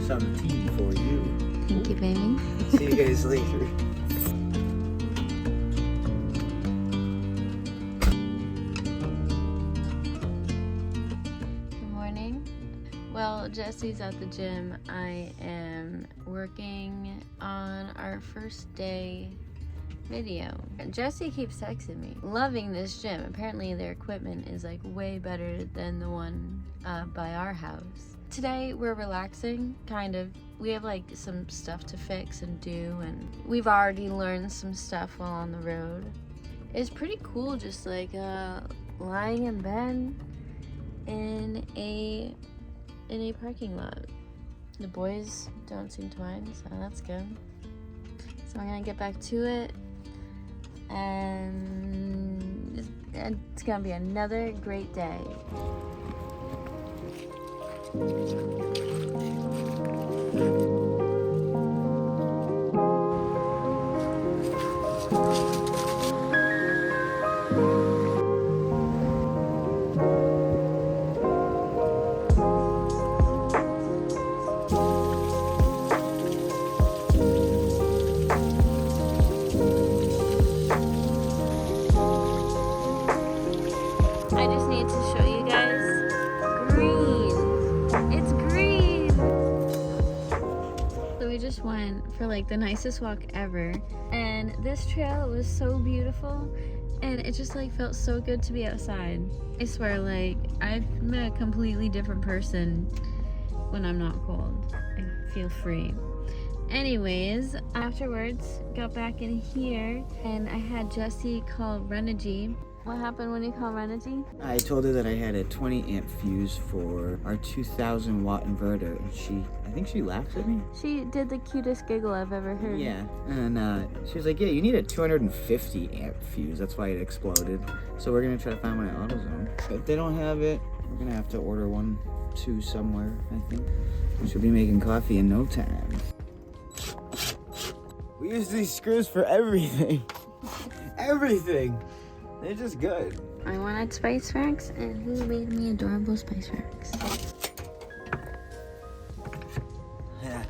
some tea for you. Thank you, baby. See you guys later. Good morning. Well, Jesse's at the gym. I am working on our first day video. Jesse keeps texting me, loving this gym. Apparently their equipment is like way better than the one by our house. Today we're relaxing, kind of. We have like some stuff to fix and do, and we've already learned some stuff while on the road. It's pretty cool just like lying in bed in a parking lot. The boys don't seem to mind, so that's good. So I'm gonna get back to it, and it's gonna be another great day. I just need to show you guys green. It's green. So we just went for like the nicest walk ever, and this trail was so beautiful, and it just like felt so good to be outside. I swear, like I'm a completely different person when I'm not cold. I feel free. Anyways, afterwards got back in here and I had Jessie call Renergy. What happened when you called Renergy? I told her that I had a 20 amp fuse for our 2000 watt inverter, and I think she laughed at me. She did the cutest giggle I've ever heard. Yeah, and she was like, yeah, you need a 250 amp fuse, that's why it exploded. So we're gonna try to find one at AutoZone. If they don't have it, we're gonna have to order one too somewhere, I think. We should be making coffee in no time. We use these screws for everything. Everything. They're just good. I wanted spice racks, and he made me adorable spice racks. Yeah.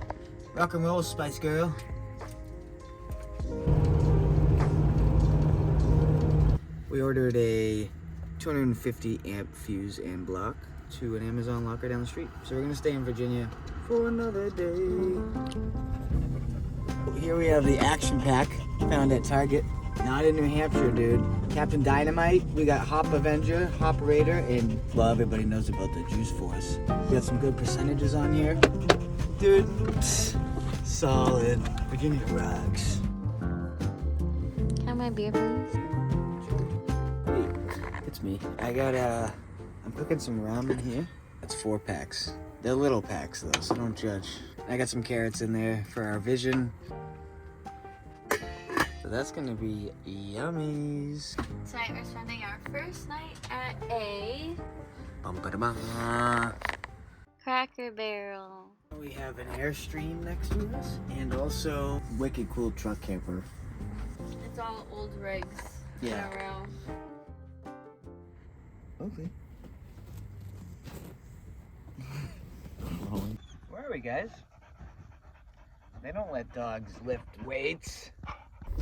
Rock and roll, Spice Girl. We ordered a 250 amp fuse and block to an Amazon locker down the street. So we're gonna stay in Virginia for another day. Here we have the action pack found at Target. Not in New Hampshire, dude. Captain Dynamite, we got Hop Avenger, Hop Raider, and well, everybody knows about the Juice Force. We got some good percentages on here. Dude, solid. Virginia rocks. Can I have my beer, please? Hey, it's me. I'm cooking some ramen here. That's 4 packs. They're little packs though, so don't judge. I got some carrots in there for our vision. So that's gonna be yummies. Tonight we're spending our first night at a Cracker Barrel. We have an Airstream next to us, and also wicked cool truck camper. It's all old rigs in a row. Okay. Where are we, guys? They don't let dogs lift weights.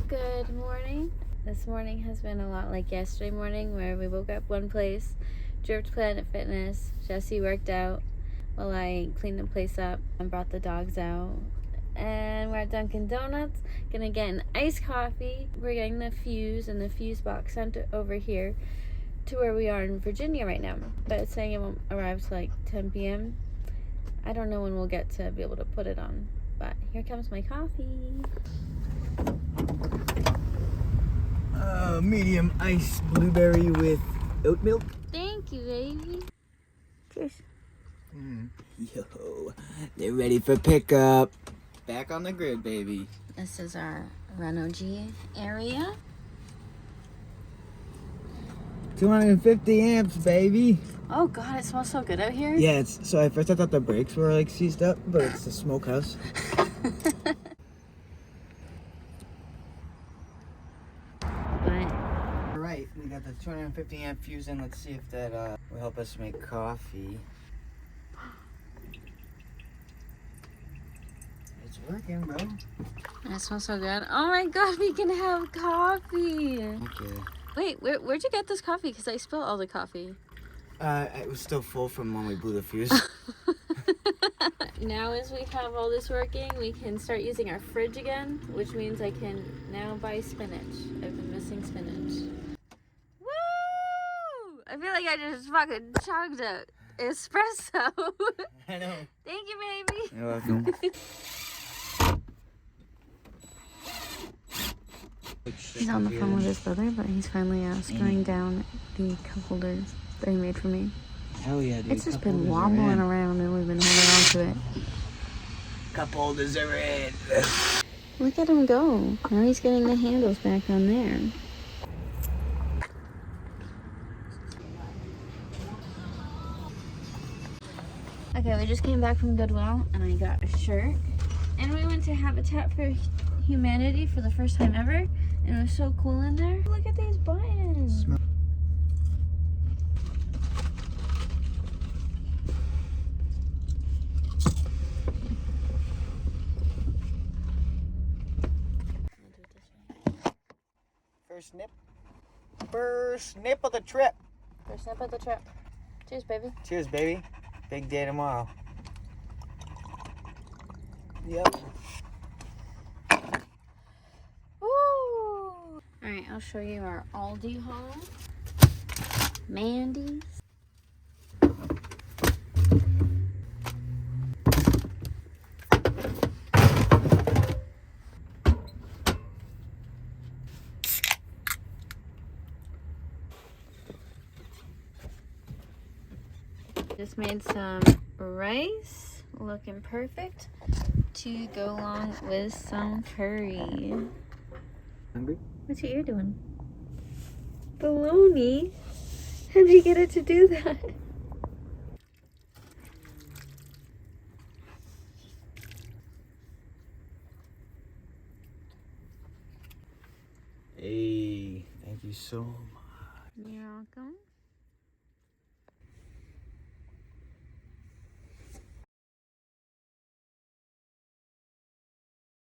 Good morning. This morning has been a lot like yesterday morning, where we woke up one place, drove to Planet Fitness, Jesse worked out while I cleaned the place up and brought the dogs out. And we're at Dunkin' Donuts, gonna get an iced coffee. We're getting the fuse and the fuse box sent over here to where we are in Virginia right now. But it's saying it won't arrive till like 10 p.m. I don't know when we'll get to be able to put it on. But here comes my coffee. Medium iced blueberry with oat milk. Thank you, baby. Cheers. Yo, they're ready for pickup. Back on the grid, baby. This is our Renergy area. 250 amps, baby. Oh God, it smells so good out here. Yeah, so at first I thought the brakes were like seized up, but it's the smokehouse. Alright, we got the 250 amp fuse in. Let's see if that will help us make coffee. Working, bro. It smells so good. Oh my god, we can have coffee. Okay. Wait, where'd you get this coffee? Because I spilled all the coffee. It was still full from when we blew the fuse. Now as we have all this working, we can start using our fridge again, which means I can now buy spinach. I've been missing spinach. Woo! I feel like I just fucking chugged a espresso. I know. Thank you, baby. You're welcome. He's on the phone with his brother, but he's finally screwing down the cup holders that he made for me. Hell yeah, dude. It's just been wobbling around and we've been holding on to it. Cup holders are in. Look at him go. Now he's getting the handles back on there. Okay, we just came back from Goodwill and I got a shirt. And we went to Habitat for Humanity for the first time ever. And it was so cool in there. Look at these buttons. First snip of the trip. First snip of the trip. Cheers, baby. Cheers, baby. Big day tomorrow. Yep. Woo! Alright, I'll show you our Aldi haul. Mandy's. Just made some rice, looking perfect, to go along with some curry. Hungry? What's your ear doing? Baloney? How'd you get it to do that? Hey, thank you so much.